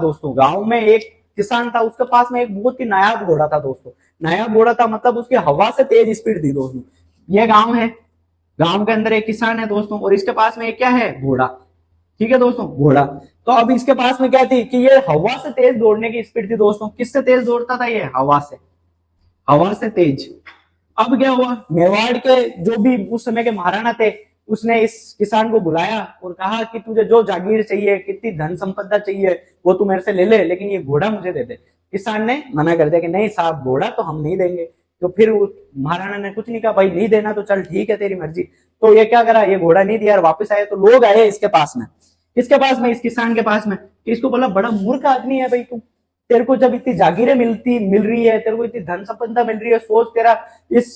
दोस्तों गांव में एक किसान था, उसके पास में एक बहुत ही नायाब घोड़ा था दोस्तों। नायाब घोड़ा था मतलब उसकी हवा से तेज स्पीड थी दोस्तों। ये गांव है, गांव के अंदर एक किसान है दोस्तों, और इसके पास में एक क्या है, घोड़ा। ठीक है दोस्तों, घोड़ा। तो अब इसके पास में क्या थी कि ये हवा से तेज दौड़ने की स्पीड थी दोस्तों। किससे तेज दौड़ता था ये, हवा से, हवा से तेज। अब क्या हुआ, मेवाड़ के जो भी उस समय के महाराणा थे, उसने इस किसान को बुलाया और कहा कि तुझे जो जागीर चाहिए, कितनी धन संपदा चाहिए, वो तू मेरे से ले ले, लेकिन ये घोड़ा मुझे दे दे। किसान ने मना कर दिया कि नहीं साहब, घोड़ा तो हम नहीं देंगे। तो फिर महाराणा ने कुछ नहीं कहा, भाई नहीं देना तो चल ठीक है तेरी मर्जी। तो ये क्या करा, ये घोड़ा नहीं दिया और वापस आए। तो लोग आए इसके पास में, किसके पास में, इस किसान के पास में। इसको बोला बड़ा मूर्ख आदमी है भाई तू, तेरे को जब इतनी जागीरें मिल रही है, तेरे को इतनी धन संपदा मिल रही है, सोच तेरा इस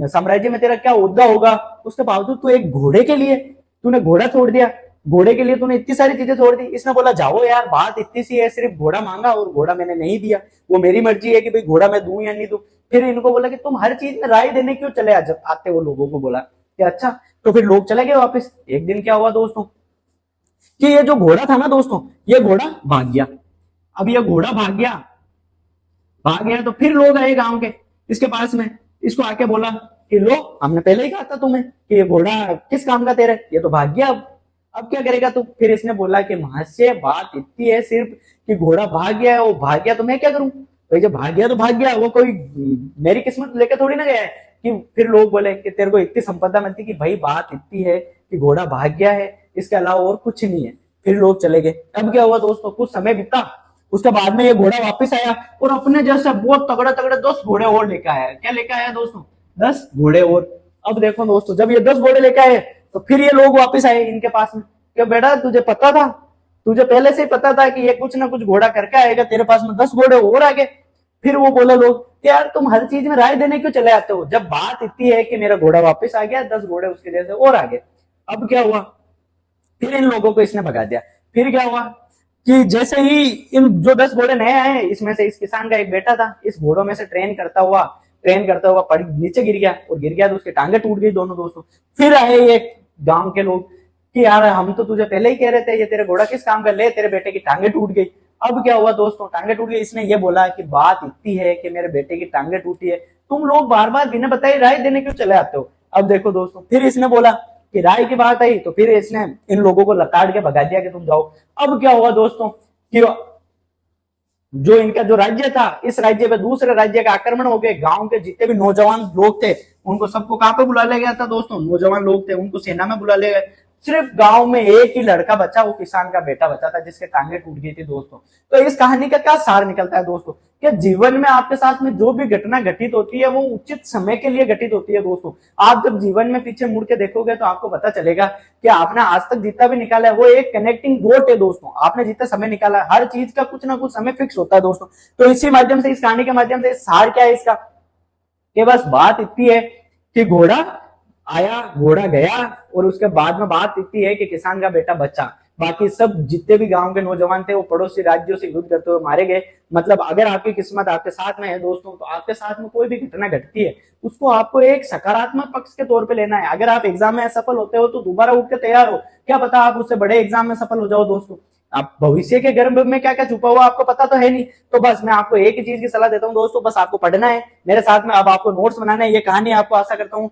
साम्राज्य में तेरा क्या ओहदा होगा, उसके बावजूद तू एक घोड़े के लिए तूने घोड़ा छोड़ दिया। घोड़े के लिए तूने इतनी सारी चीजें छोड़ दी। इसने बोला जाओ यार, बात इतनी सी है, सिर्फ घोड़ा मांगा और घोड़ा मैंने नहीं दिया, वो मेरी मर्जी है कि भाई घोड़ा मैं दूं या नहीं दूं। फिर इनको बोला कि तुम हर चीज में राय देने क्यों चले आते हो, लोगों को बोला कि अच्छा। तो फिर लोग चले गए वापस। एक दिन क्या हुआ दोस्तों कि ये जो घोड़ा था ना दोस्तों, ये घोड़ा भाग गया। अब ये घोड़ा भाग गया तो फिर लोग आए गांव के इसके पास में, इसको आके बोला कि लो, हमने पहले ही कहा था तुम्हें कि ये घोड़ा किस काम का तेरे, ये तो भाग गया। अब क्या करेगा तू। फिर इसने बोला कि महाशय बात इतनी है सिर्फ कि घोड़ा भाग गया है, वो भाग गया तो मैं क्या करूं, तो जब भाग गया तो भाग गया, वो कोई मेरी किस्मत लेकर थोड़ी ना गया है कि। फिर लोग बोले कि तेरे को इतनी संपदा मिलती कि भाई बात इतनी है कि घोड़ा भाग गया है, इसके अलावा और कुछ नहीं है। फिर लोग चले गए। अब क्या हुआ दोस्तों, कुछ समय बीता, उसके बाद में ये घोड़ा वापस आया और अपने जैसे बहुत तगड़े तगड़े 10 घोड़े और लेकर आया। क्या लेकर आया दोस्तों, 10 घोड़े और। अब देखो दोस्तों, जब ये 10 घोड़े लेकर आए तो फिर ये लोग वापस आए इनके पास में कि बेटा तुझे पता था, तुझे पहले से ही पता था कि ये कुछ ना कुछ घोड़ा करके आएगा, तेरे पास में 10 घोड़े और आ गए। फिर वो बोले लोग कि यार तुम हर चीज में राय देने क्यों चले आते हो, जब बात इतनी है कि मेरा घोड़ा वापस आ गया, 10 घोड़े उसके जैसे और आ गए। अब क्या हुआ, फिर इन लोगों को इसने भगा दिया। फिर क्या हुआ कि जैसे ही इन जो 10 घोड़े नए आए, इसमें से इस किसान का एक बेटा था, इस घोड़ों में से ट्रेन करता हुआ पड़ नीचे गिर गया, और गिर गया तो उसकी टांगे टूट गई दोनों दोस्तों। फिर आए ये गांव के लोग कि यार हम तो तुझे पहले ही कह रहे थे, ये तेरे घोड़ा किस काम का, ले तेरे बेटे की टांगे टूट गई। अब क्या हुआ दोस्तों, टांगे टूट गई। इसने ये बोला कि बात इतनी है कि मेरे बेटे की टांगे टूटी है, तुम लोग बार बार बिना बताए राय देने क्यों चले आते हो। अब देखो दोस्तों, फिर इसने बोला कि राय की बात आई तो फिर इसने इन लोगों को लताड़ के भगा दिया कि तुम जाओ। अब क्या हुआ दोस्तों कि जो इनका जो राज्य था, इस राज्य पे दूसरे राज्य का आक्रमण हो गया। गांव के जितने भी नौजवान लोग थे उनको सबको कहां पे बुला लिया गया था दोस्तों, नौजवान लोग थे उनको सेना में बुला लिया गया। सिर्फ गांव में एक ही लड़का बचा, वो किसान का बेटा बचा था, जिसके टांगे टूट गई थी दोस्तों। तो इस कहानी का क्या सार निकलता है दोस्तों, कि जीवन में आपके साथ में जो भी घटना घटित होती है वो उचित समय के लिए घटित होती है दोस्तों। आप जब जीवन में पीछे मुड़ के देखोगे तो आपको पता चलेगा कि आपने आज तक जितना भी निकाला है वो एक कनेक्टिंग बोट है दोस्तों। आपने जितना समय निकाला है, हर चीज का कुछ ना कुछ समय फिक्स होता है दोस्तों। तो इसी माध्यम से, इस कहानी के माध्यम से सार क्या है इसका, कि बस बात इतनी है कि घोड़ा आया घोड़ा गया, और उसके बाद में बात इतनी है कि किसान का बेटा बचा। बाकी सब जितने भी गांव के नौजवान थे वो पड़ोसी राज्यों से युद्ध करते हुए मारे गए। मतलब अगर आपकी किस्मत आपके साथ में है दोस्तों, तो आपके साथ में कोई भी घटना घटती है उसको आपको एक सकारात्मक पक्ष के तौर पे लेना है। अगर आप एग्जाम में असफल होते हो तो दोबारा उठ के तैयार हो, क्या पता आप उससे बड़े एग्जाम में सफल हो जाओ दोस्तों। आप भविष्य के गर्भ में क्या क्या छुपा हुआ आपको पता तो है नहीं। तो बस मैं आपको एक ही चीज की सलाह देता हूँ दोस्तों, बस आपको पढ़ना है मेरे साथ में। अब आपको नोट्स बनाना है। ये कहानी आपको आशा करता हूँ